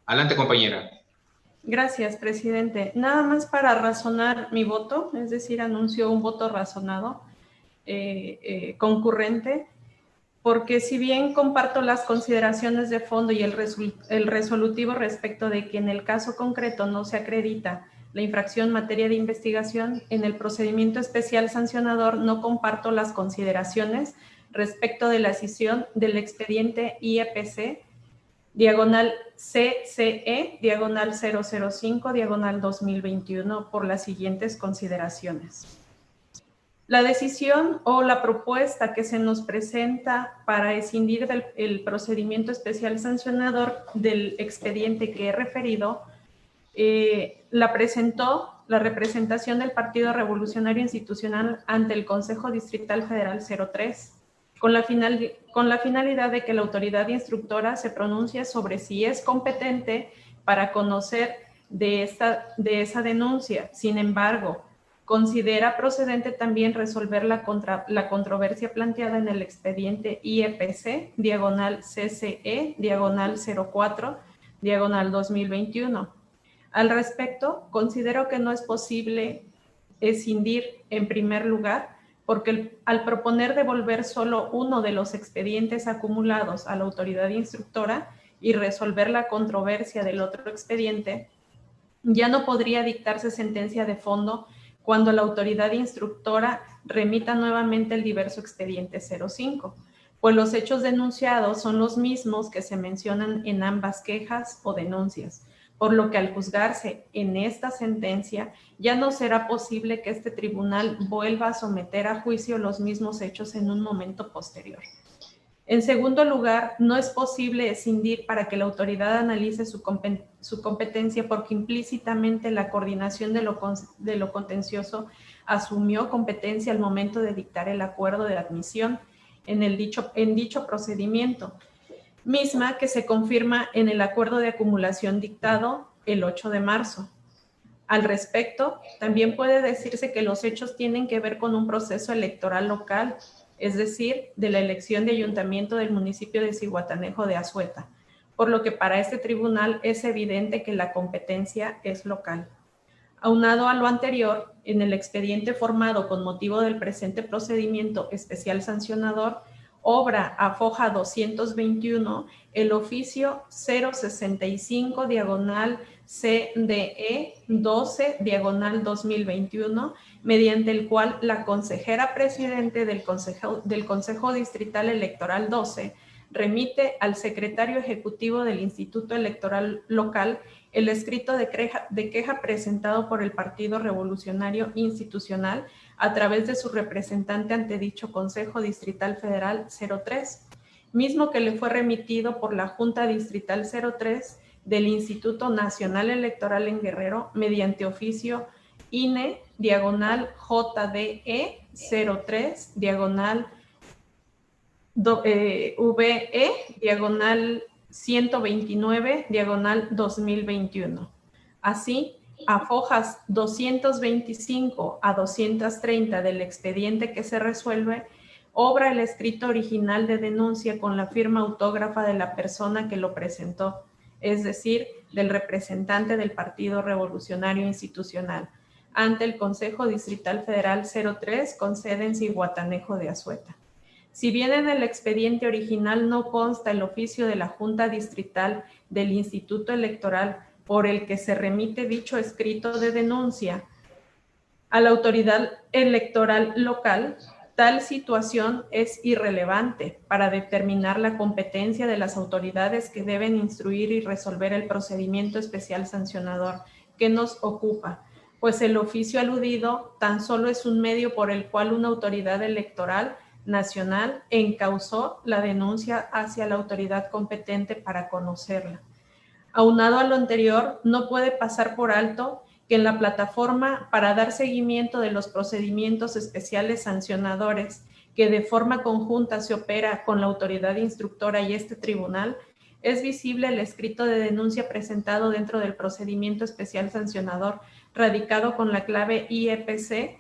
Adelante, compañera. Gracias, presidente. Nada más para razonar mi voto, es decir, anuncio un voto razonado, concurrente, porque si bien comparto las consideraciones de fondo y el resolutivo respecto de que en el caso concreto no se acredita la infracción en materia de investigación, en el procedimiento especial sancionador no comparto las consideraciones respecto de la escisión del expediente IEPC, diagonal CCE, diagonal 005, diagonal 2021, por las siguientes consideraciones. La decisión o la propuesta que se nos presenta para escindir el procedimiento especial sancionador del expediente que he referido, la presentó la representación del Partido Revolucionario Institucional ante el Consejo Distrital Federal 03, con la finalidad de que la autoridad instructora se pronuncie sobre si es competente para conocer de esa denuncia. Sin embargo, considera procedente también resolver la controversia planteada en el expediente IEPC, diagonal CCE, diagonal 04, diagonal 2021. Al respecto, considero que no es posible escindir en primer lugar, porque al proponer devolver solo uno de los expedientes acumulados a la autoridad instructora y resolver la controversia del otro expediente, ya no podría dictarse sentencia de fondo cuando la autoridad instructora remita nuevamente el diverso expediente 05, pues los hechos denunciados son los mismos que se mencionan en ambas quejas o denuncias, por lo que al juzgarse en esta sentencia ya no será posible que este tribunal vuelva a someter a juicio los mismos hechos en un momento posterior. En segundo lugar, no es posible escindir para que la autoridad analice su competencia, porque implícitamente la coordinación de lo contencioso asumió competencia al momento de dictar el acuerdo de admisión en dicho procedimiento, misma que se confirma en el acuerdo de acumulación dictado el 8 de marzo. Al respecto, también puede decirse que los hechos tienen que ver con un proceso electoral local, es decir, de la elección de ayuntamiento del municipio de Zihuatanejo de Azueta, por lo que para este tribunal es evidente que la competencia es local. Aunado a lo anterior, en el expediente formado con motivo del presente procedimiento especial sancionador, obra a foja 221 el oficio 065 diagonal CDE 12 diagonal 2021, mediante el cual la consejera presidente del Consejo Distrital Electoral 12 remite al secretario ejecutivo del Instituto Electoral Local el escrito de queja presentado por el Partido Revolucionario Institucional a través de su representante ante dicho Consejo Distrital Federal 03, mismo que le fue remitido por la Junta Distrital 03 del Instituto Nacional Electoral en Guerrero mediante oficio INE, diagonal JDE 03, diagonal VE, diagonal 129, diagonal 2021. Así, a fojas 225 a 230 del expediente que se resuelve, obra el escrito original de denuncia con la firma autógrafa de la persona que lo presentó, es decir, del representante del Partido Revolucionario Institucional, ante el Consejo Distrital Federal 03 con sede en Zihuatanejo de Azueta. Si bien en el expediente original no consta el oficio de la Junta Distrital del Instituto Electoral por el que se remite dicho escrito de denuncia a la autoridad electoral local, tal situación es irrelevante para determinar la competencia de las autoridades que deben instruir y resolver el procedimiento especial sancionador que nos ocupa, pues el oficio aludido tan solo es un medio por el cual una autoridad electoral nacional encausó la denuncia hacia la autoridad competente para conocerla. Aunado a lo anterior, no puede pasar por alto que en la plataforma para dar seguimiento de los procedimientos especiales sancionadores que de forma conjunta se opera con la autoridad instructora y este tribunal, es visible el escrito de denuncia presentado dentro del procedimiento especial sancionador radicado con la clave IEPC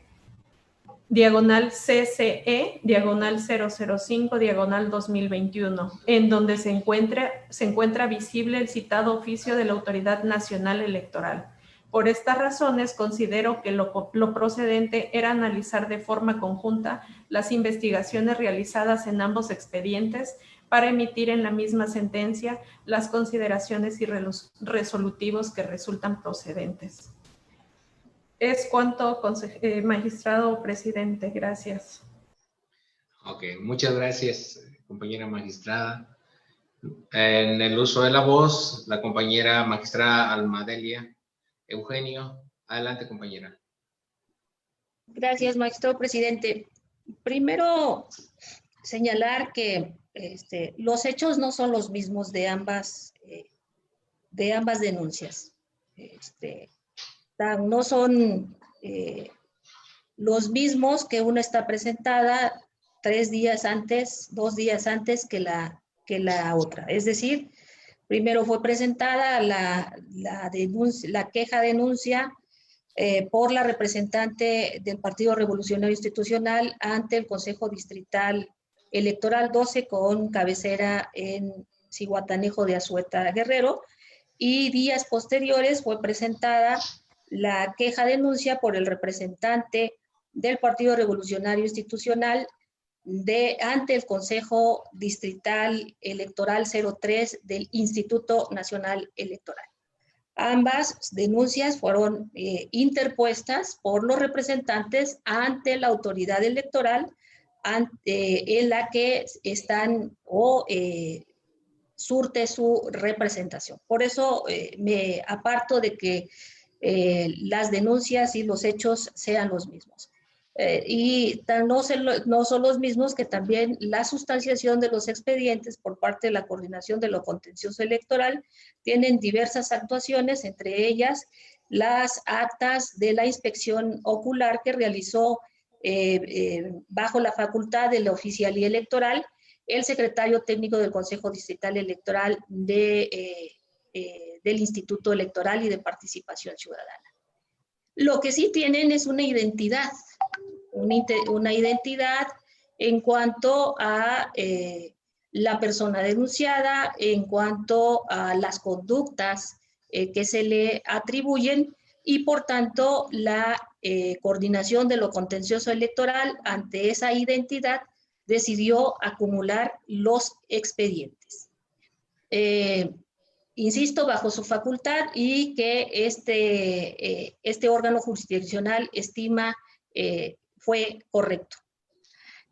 diagonal CCE, diagonal 005, diagonal 2021, en donde se encuentra visible el citado oficio de la Autoridad Nacional Electoral. Por estas razones, considero que lo procedente era analizar de forma conjunta las investigaciones realizadas en ambos expedientes para emitir en la misma sentencia las consideraciones y resolutivos que resultan procedentes. Es cuanto, magistrado presidente. Gracias. Ok, muchas gracias, compañera magistrada. En el uso de la voz, la compañera magistrada Almadelia Eugenio. Adelante, compañera. Gracias, magistrado presidente. Primero, señalar que los hechos no son los mismos de ambas denuncias. No son los mismos, que una está presentada 2 días antes que la otra. Es decir, primero fue presentada la queja-denuncia por la representante del Partido Revolucionario Institucional ante el Consejo Distrital Electoral 12 con cabecera en Zihuatanejo de Azueta, Guerrero, y días posteriores fue presentada la queja-denuncia por el representante del Partido Revolucionario Institucional ante el Consejo Distrital Electoral 03 del Instituto Nacional Electoral. Ambas denuncias fueron interpuestas por los representantes ante la autoridad electoral en la que están surte su representación. Por eso me aparto de que las denuncias y los hechos sean los mismos. Y no son los mismos que también la sustanciación de los expedientes por parte de la Coordinación de lo Contencioso Electoral tienen diversas actuaciones, entre ellas las actas de la inspección ocular que realizó bajo la facultad de la oficialía electoral el secretario técnico del Consejo Distrital Electoral del Instituto Electoral y de Participación Ciudadana. Lo que sí tienen es una identidad en cuanto a la persona denunciada, en cuanto a las conductas que se le atribuyen y por tanto la coordinación de lo contencioso electoral ante esa identidad decidió acumular los expedientes. Insisto, bajo su facultad y que este órgano jurisdiccional estima fue correcto.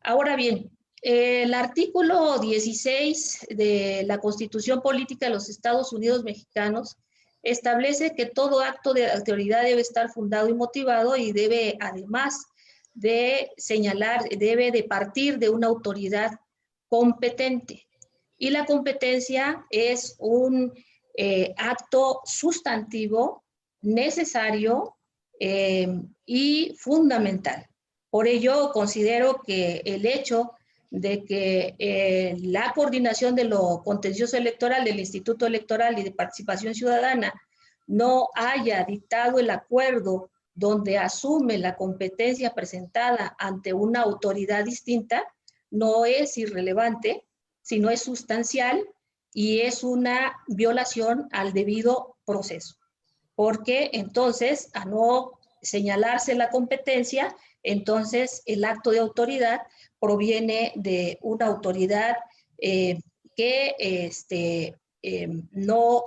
Ahora bien, el artículo 16 de la Constitución Política de los Estados Unidos Mexicanos establece que todo acto de autoridad debe estar fundado y motivado y debe, además de señalar, debe de partir de una autoridad competente. Y la competencia es un acto sustantivo, necesario y fundamental. Por ello, considero que el hecho de que la coordinación de lo contencioso electoral del Instituto Electoral y de Participación Ciudadana no haya dictado el acuerdo donde asume la competencia presentada ante una autoridad distinta, no es irrelevante, sino es sustancial y es una violación al debido proceso. Porque entonces, a no señalarse la competencia, entonces el acto de autoridad proviene de una autoridad que no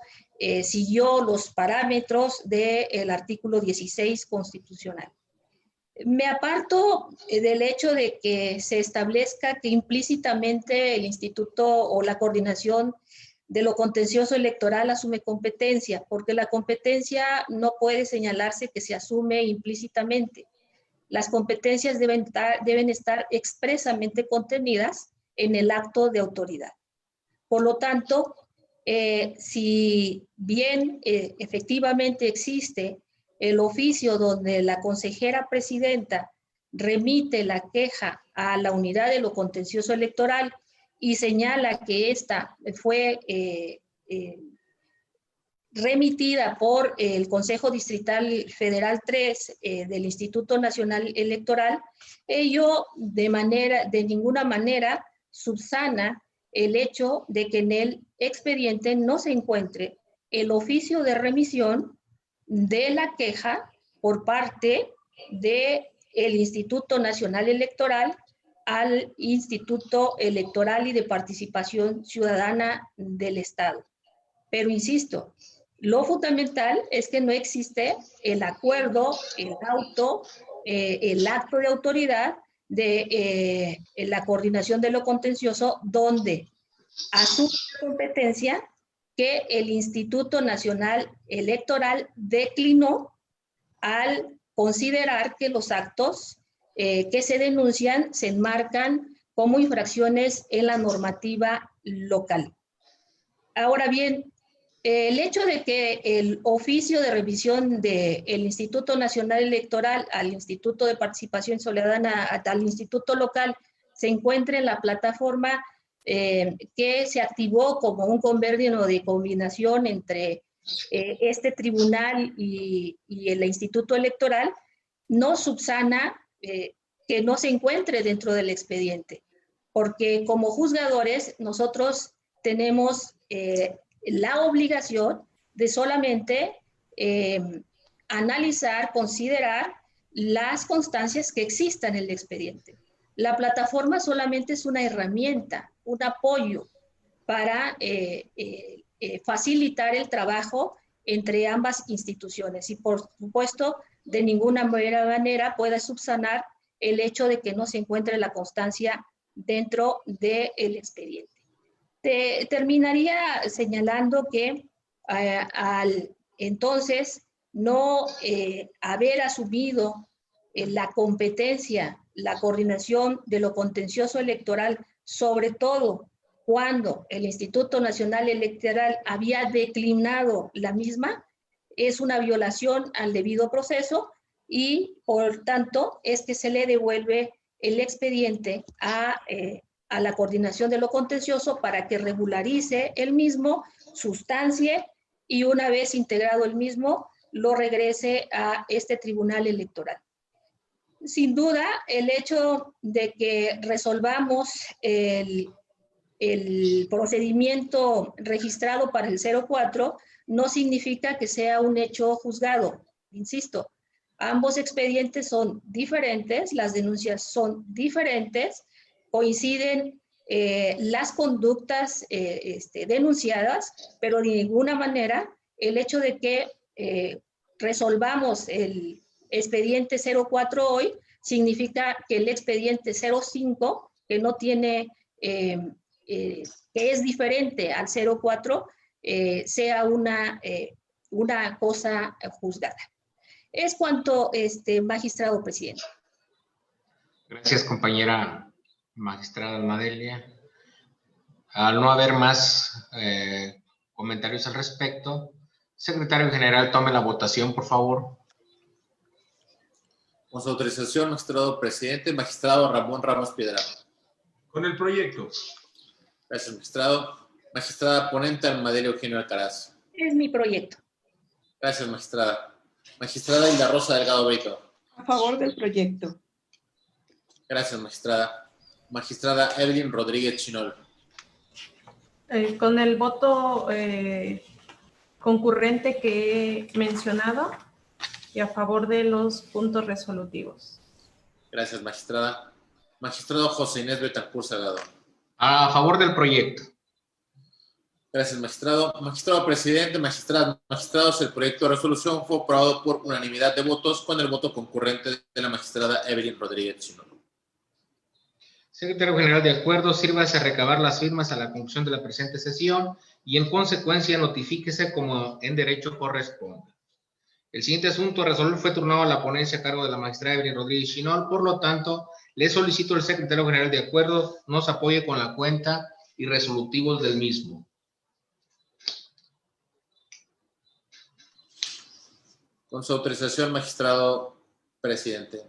siguió los parámetros del artículo 16 constitucional. Me aparto del hecho de que se establezca que implícitamente el instituto o la coordinación de lo contencioso electoral asume competencia, porque la competencia no puede señalarse que se asume implícitamente. Las competencias deben estar expresamente contenidas en el acto de autoridad. Por lo tanto, si bien efectivamente existe el oficio donde la consejera presidenta remite la queja a la unidad de lo contencioso electoral y señala que esta fue remitida por el Consejo Distrital Federal 3 del Instituto Nacional Electoral, ello de ninguna manera subsana el hecho de que en el expediente no se encuentre el oficio de remisión de la queja por parte del Instituto Nacional Electoral al Instituto Electoral y de Participación Ciudadana del Estado. Pero insisto, lo fundamental es que no existe el acuerdo, el acto de autoridad de la coordinación de lo contencioso, donde asume la competencia que el Instituto Nacional Electoral declinó al considerar que los actos que se denuncian se enmarcan como infracciones en la normativa local. Ahora bien, el hecho de que el oficio de revisión del Instituto Nacional Electoral al Instituto de Participación Ciudadana, al Instituto Local, se encuentre en la plataforma que se activó como un convenio de combinación entre este tribunal y el Instituto Electoral, no subsana que no se encuentre dentro del expediente, porque como juzgadores nosotros tenemos la obligación de solamente analizar, considerar las constancias que existan en el expediente. La plataforma solamente es una herramienta, un apoyo para facilitar el trabajo entre ambas instituciones y por supuesto de ninguna manera puede subsanar el hecho de que no se encuentre la constancia dentro del expediente. Terminaría señalando que al entonces no haber asumido la competencia, la coordinación de lo contencioso electoral, sobre todo cuando el Instituto Nacional Electoral había declinado la misma, es una violación al debido proceso y por tanto es que se le devuelve el expediente a la coordinación de lo contencioso para que regularice el mismo, sustancie y una vez integrado el mismo, lo regrese a este tribunal electoral. Sin duda, el hecho de que resolvamos el procedimiento registrado para el 04 no significa que sea un hecho juzgado. Insisto, ambos expedientes son diferentes, las denuncias son diferentes, coinciden las conductas denunciadas, pero de ninguna manera el hecho de que resolvamos el expediente 04 hoy significa que el expediente 05, que no tiene, que es diferente al 04, sea una cosa juzgada. Es cuanto, magistrado presidente. Gracias, compañera magistrada Almadelia. Al no haber más comentarios al respecto, secretario general, tome la votación, por favor. Con su autorización, magistrado presidente, magistrado Ramón Ramos Piedra. Con el proyecto. Gracias, magistrado. Magistrada ponente Almadelia Eugenio Alcaraz. Es mi proyecto. Gracias, magistrada. Magistrada Hilda Rosa Delgado Brito. A favor del proyecto. Gracias, magistrada. Magistrada Evelyn Rodríguez Chinol. Con el voto concurrente que he mencionado y a favor de los puntos resolutivos. Gracias, magistrada. Magistrado José Inés Betancourt Salgado. A favor del proyecto. Gracias, magistrado. Magistrado presidente, magistrados, el proyecto de resolución fue aprobado por unanimidad de votos con el voto concurrente de la magistrada Evelyn Rodríguez Chinol. Secretario General, de acuerdo, sírvase a recabar las firmas a la conclusión de la presente sesión y en consecuencia notifíquese como en derecho corresponde. El siguiente asunto a resolver fue turnado a la ponencia a cargo de la magistrada Evelyn Rodríguez Chinol, por lo tanto, le solicito al Secretario General de acuerdo nos apoye con la cuenta y resolutivos del mismo. Con su autorización, magistrado presidente.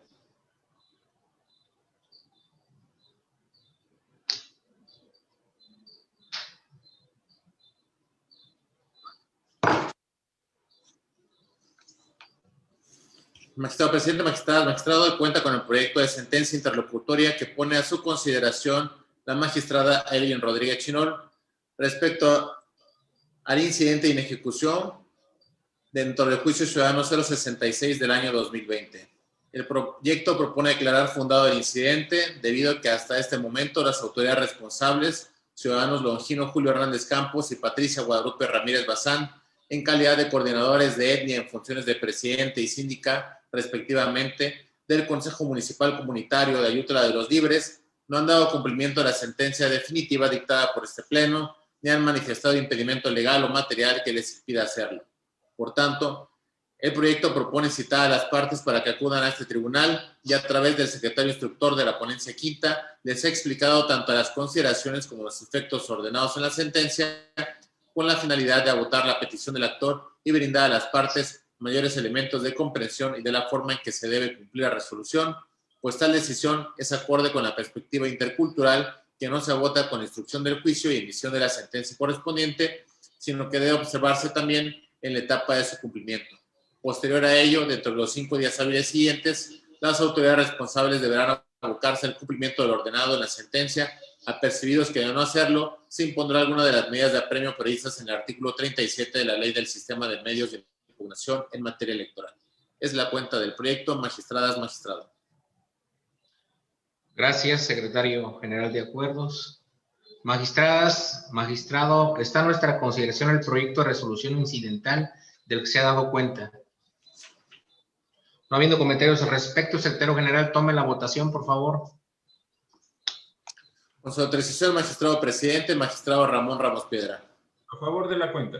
Magistrado presidente, magistrado, cuenta con el proyecto de sentencia interlocutoria que pone a su consideración la magistrada Evelyn Rodríguez Chinol respecto al incidente de inejecución dentro del juicio ciudadano 066 del año 2020. El proyecto propone declarar fundado el incidente debido a que hasta este momento las autoridades responsables, ciudadanos Longino Julio Hernández Campos y Patricia Guadalupe Ramírez Bazán, en calidad de coordinadores de etnia en funciones de presidente y síndica, respectivamente, del Consejo Municipal Comunitario de Ayutla de los Libres, no han dado cumplimiento a la sentencia definitiva dictada por este pleno, ni han manifestado impedimento legal o material que les impida hacerlo. Por tanto, el proyecto propone citar a las partes para que acudan a este tribunal y a través del secretario instructor de la ponencia quinta les he explicado tanto las consideraciones como los efectos ordenados en la sentencia con la finalidad de agotar la petición del actor y brindar a las partes mayores elementos de comprensión y de la forma en que se debe cumplir la resolución, pues tal decisión es acorde con la perspectiva intercultural que no se agota con la instrucción del juicio y emisión de la sentencia correspondiente, sino que debe observarse también en la etapa de su cumplimiento. Posterior a ello, dentro de los 5 días hábiles siguientes, las autoridades responsables deberán abocarse al cumplimiento del ordenado en la sentencia. Apercibidos que de no hacerlo, se impondrá alguna de las medidas de apremio previstas en el artículo 37 de la Ley del Sistema de Medios de Impugnación en materia electoral. Es la cuenta del proyecto, magistradas, magistrado. Gracias, secretario general de Acuerdos. Magistradas, magistrado, está a nuestra consideración el proyecto de resolución incidental del que se ha dado cuenta. No habiendo comentarios al respecto, secretario general, tome la votación, por favor. Con su autorización, magistrado presidente, magistrado Ramón Ramos Piedra. A favor de la cuenta.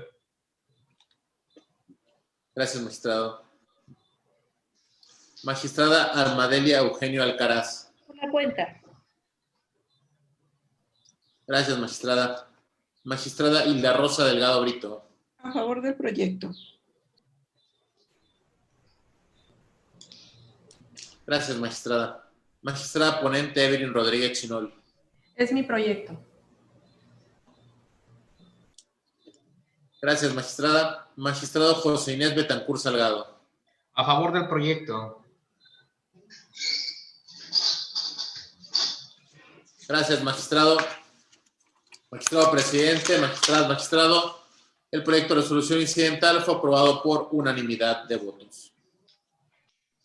Gracias, magistrado. Magistrada Almadelia Eugenio Alcaraz. Por la cuenta. Gracias, magistrada. Magistrada Hilda Rosa Delgado Brito. A favor del proyecto. Gracias, magistrada. Magistrada ponente Evelyn Rodríguez Chinol. Es mi proyecto. Gracias, magistrada. Magistrado José Inés Betancur Salgado. A favor del proyecto. Gracias, magistrado. Magistrado presidente, magistradas, magistrado. El proyecto de resolución incidental fue aprobado por unanimidad de votos.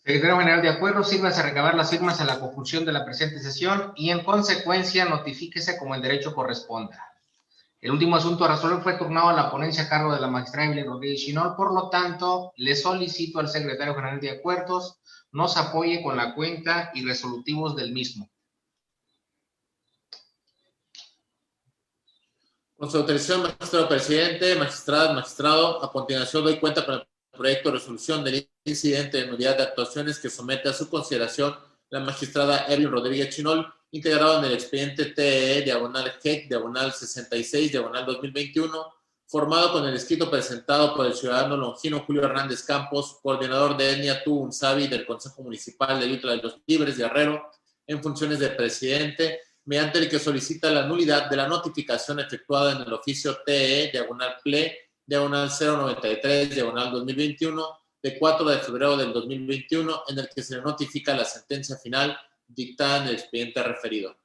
Secretario General de Acuerdos, sírvase a recabar las firmas a la conclusión de la presente sesión y en consecuencia notifíquese como el derecho corresponda. El último asunto a resolver fue turnado a la ponencia a cargo de la magistrada Evelyn Rodríguez Chinol, por lo tanto, le solicito al Secretario General de Acuerdos nos apoye con la cuenta y resolutivos del mismo. Con su autorización, magistrado presidente, magistradas, magistrado, a continuación doy cuenta con el proyecto de resolución del incidente de nulidad de actuaciones que somete a su consideración la magistrada Evelyn Rodríguez Chinol, integrado en el expediente TE/GEC/66/2021, formado con el escrito presentado por el ciudadano Longino Julio Hernández Campos, coordinador de etnia Tu Unsabi del Consejo Municipal de Ayutla de los Libres de Guerrero, en funciones de presidente, mediante el que solicita la nulidad de la notificación efectuada en el oficio TE/PLE/093/2021 de 4 de febrero del 2021, en el que se le notifica la sentencia final dictada en el expediente referido.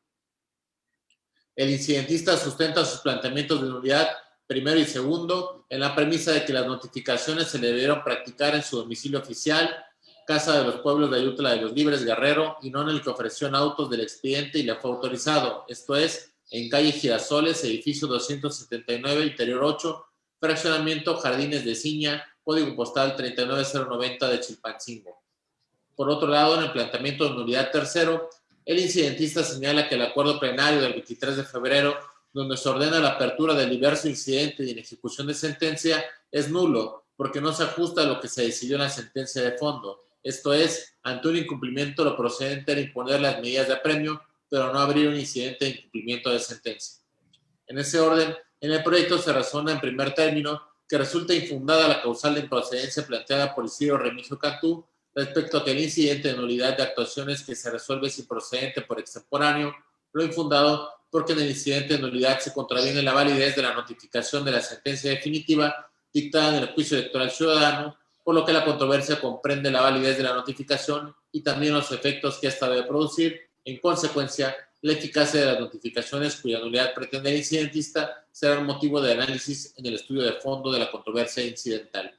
El incidentista sustenta sus planteamientos de nulidad primero y segundo en la premisa de que las notificaciones se le debieron practicar en su domicilio oficial, Casa de los Pueblos de Ayutla de los Libres, Guerrero, y no en el que ofreció en autos del expediente y le fue autorizado, esto es, en calle Girasoles, edificio 279, interior 8, fraccionamiento Jardines de Ciña, código postal 39090 de Chilpancingo. Por otro lado, en el planteamiento de nulidad tercero, el incidentista señala que el acuerdo plenario del 23 de febrero, donde se ordena la apertura del diverso incidente de inejecución de sentencia, es nulo, porque no se ajusta a lo que se decidió en la sentencia de fondo. Esto es, ante un incumplimiento, lo procedente era imponer las medidas de apremio, pero no abrir un incidente de incumplimiento de sentencia. En ese orden, en el proyecto se razona en primer término que resulta infundada la causal de improcedencia planteada por Isidro Remigio Cantú respecto a que el incidente de nulidad de actuaciones que se resuelve es improcedente por extemporáneo, lo infundado porque en el incidente de nulidad se contraviene la validez de la notificación de la sentencia definitiva dictada en el juicio electoral ciudadano, por lo que la controversia comprende la validez de la notificación y también los efectos que ésta debe producir. En consecuencia, la eficacia de las notificaciones cuya nulidad pretende el incidentista será un motivo de análisis en el estudio de fondo de la controversia incidental.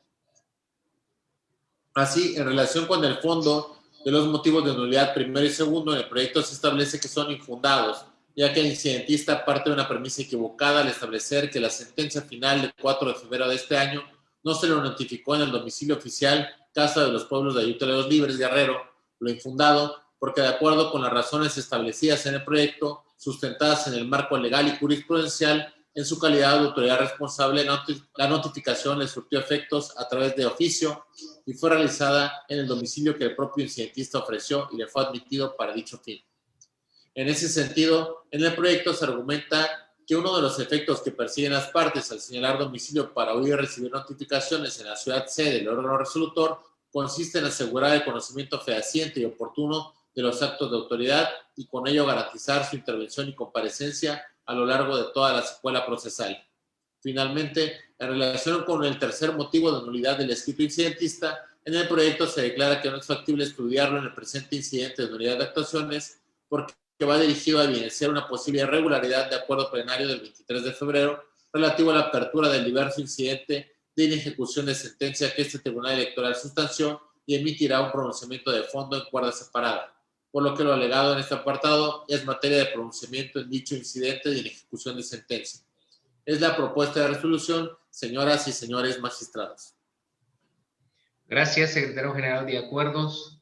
Así, en relación con el fondo de los motivos de nulidad primero y segundo, en el proyecto se establece que son infundados, ya que el incidentista parte de una premisa equivocada al establecer que la sentencia final del 4 de febrero de este año no se lo notificó en el domicilio oficial Casa de los Pueblos de Ayutla de los Libres, Guerrero, lo infundado, porque de acuerdo con las razones establecidas en el proyecto, sustentadas en el marco legal y jurisprudencial, en su calidad de autoridad responsable, la notificación le surtió efectos a través de oficio y fue realizada en el domicilio que el propio incidentista ofreció y le fue admitido para dicho fin. En ese sentido, en el proyecto se argumenta que uno de los efectos que persiguen las partes al señalar domicilio para oír y recibir notificaciones en la ciudad sede del órgano resolutor consiste en asegurar el conocimiento fehaciente y oportuno de los actos de autoridad y con ello garantizar su intervención y comparecencia a lo largo de toda la secuela procesal. Finalmente, en relación con el tercer motivo de nulidad del escrito incidentista, en el proyecto se declara que no es factible estudiarlo en el presente incidente de nulidad de actuaciones porque va dirigido a evidenciar una posible irregularidad de acuerdo plenario del 23 de febrero relativo a la apertura del diverso incidente de inejecución de sentencia que este Tribunal Electoral sustanció y emitirá un pronunciamiento de fondo en cuerda separada, por lo que lo alegado en este apartado es materia de pronunciamiento en dicho incidente de inejecución de sentencia. Es la propuesta de resolución, señoras y señores magistrados. Gracias, secretario general de Acuerdos.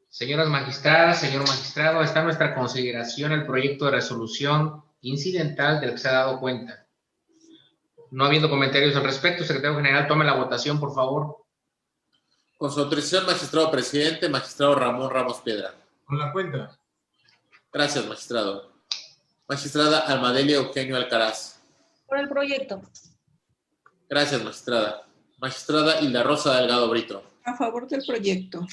Señoras magistradas, señor magistrado, está a nuestra consideración el proyecto de resolución incidental del que se ha dado cuenta. No habiendo comentarios al respecto, secretario general, tome la votación, por favor. Con su autorización, magistrado presidente, magistrado Ramón Ramos Piedra. Con la cuenta. Gracias, magistrado. Magistrada Almadelia Eugenio Alcaraz. Por el proyecto. Gracias, magistrada. Magistrada Hilda Rosa Delgado Brito. A favor del proyecto.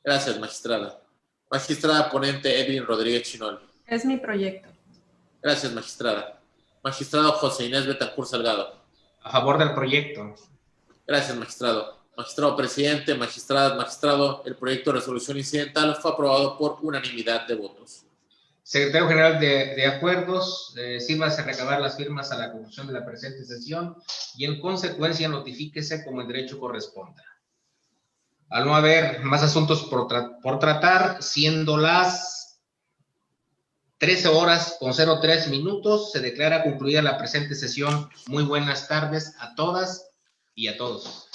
Gracias, magistrada. Magistrada ponente Edwin Rodríguez Chinol. Es mi proyecto. Gracias, magistrada. Magistrado José Inés Betancur Salgado. A favor del proyecto. Gracias, magistrado. Magistrado presidente, magistradas, magistrado, el proyecto de resolución incidental fue aprobado por unanimidad de votos. Secretario general de Acuerdos, sírvase a recabar las firmas a la conclusión de la presente sesión y en consecuencia notifíquese como el derecho corresponda. Al no haber más asuntos por tratar, siendo las 13:03 se declara concluida la presente sesión. Muy buenas tardes a todas y a todos.